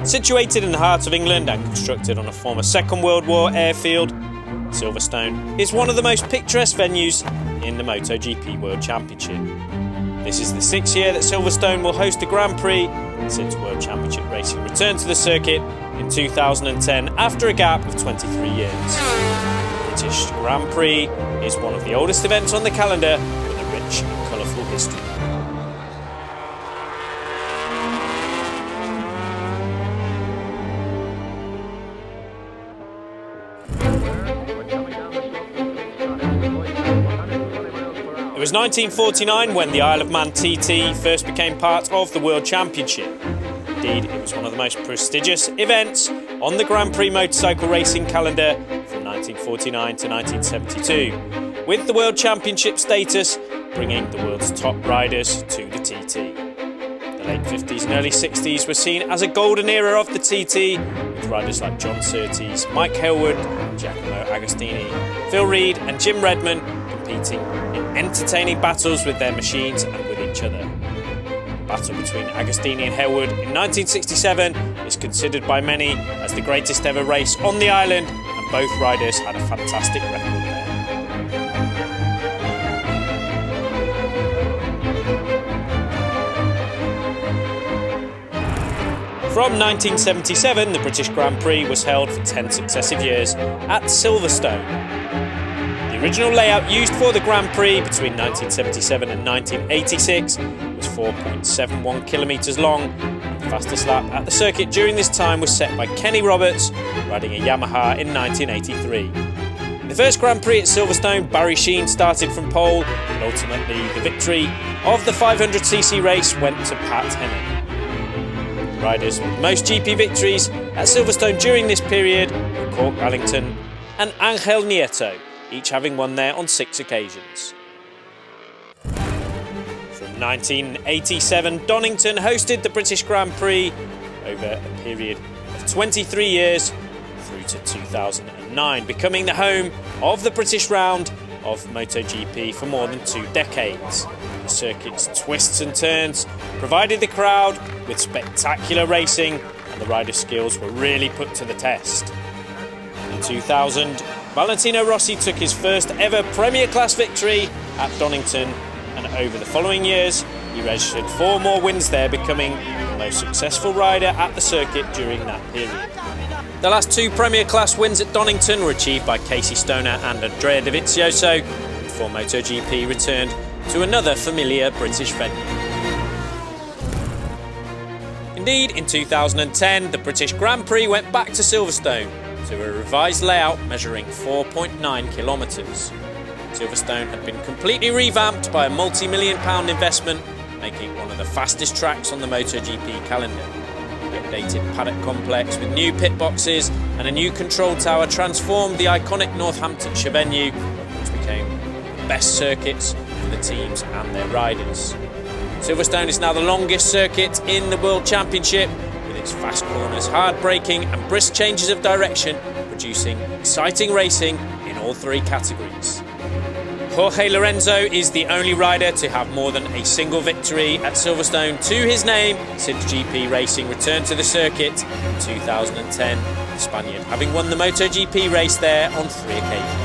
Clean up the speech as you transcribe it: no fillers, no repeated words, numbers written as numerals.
Situated in the heart of England and constructed on a former Second World War airfield, Silverstone is one of the most picturesque venues in the MotoGP World Championship. This is the 6th year that Silverstone will host a Grand Prix since World Championship racing returned to the circuit in 2010 after a gap of 23 years. The British Grand Prix is one of the oldest events on the calendar with a rich and colourful history. It was 1949 when the Isle of Man TT first became part of the World Championship. Indeed, it was one of the most prestigious events on the Grand Prix motorcycle racing calendar from 1949 to 1972, with the World Championship status bringing the world's top riders to the TT. The late 50s and early 60s were seen as a golden era of the TT, with riders like John Surtees, Mike Hailwood, Giacomo Agostini, Phil Reed and Jim Redman competing in entertaining battles with their machines and with each other. The battle between Agostini and Hailwood in 1967 is considered by many as the greatest ever race on the island, and both riders had a fantastic record there. From 1977, the British Grand Prix was held for 10 successive years at Silverstone. The original layout used for the Grand Prix between 1977 and 1986 was 4.71 kilometres long. The fastest lap at the circuit during this time was set by Kenny Roberts, riding a Yamaha in 1983. In the first Grand Prix at Silverstone, Barry Sheene started from pole, and ultimately the victory of the 500cc race went to Pat Hemming. Riders with most GP victories at Silverstone during this period were Cork Wellington and Angel Nieto, each having won there on 6 occasions. From 1987, Donington hosted the British Grand Prix over a period of 23 years through to 2009, becoming the home of the British round of MotoGP for more than 2 decades. The circuit's twists and turns provided the crowd with spectacular racing, and the riders' skills were really put to the test. In 2000, Valentino Rossi took his first ever Premier Class victory at Donington, and over the following years he registered 4 more wins there, becoming the most successful rider at the circuit during that period. The last 2 Premier Class wins at Donington were achieved by Casey Stoner and Andrea Dovizioso before MotoGP returned to another familiar British venue. Indeed, in 2010, the British Grand Prix went back to Silverstone to a revised layout measuring 4.9 kilometres. Silverstone had been completely revamped by a multi-million-pound investment, making it one of the fastest tracks on the MotoGP calendar. The updated paddock complex with new pit boxes and a new control tower transformed the iconic Northamptonshire venue, which became the best circuits for the teams and their riders. Silverstone is now the longest circuit in the World Championship, with its fast corners, hard braking and brisk changes of direction, producing exciting racing in all 3 categories. Jorge Lorenzo is the only rider to have more than a single victory at Silverstone to his name since GP racing returned to the circuit in 2010, the Spaniard having won the MotoGP race there on 3 occasions.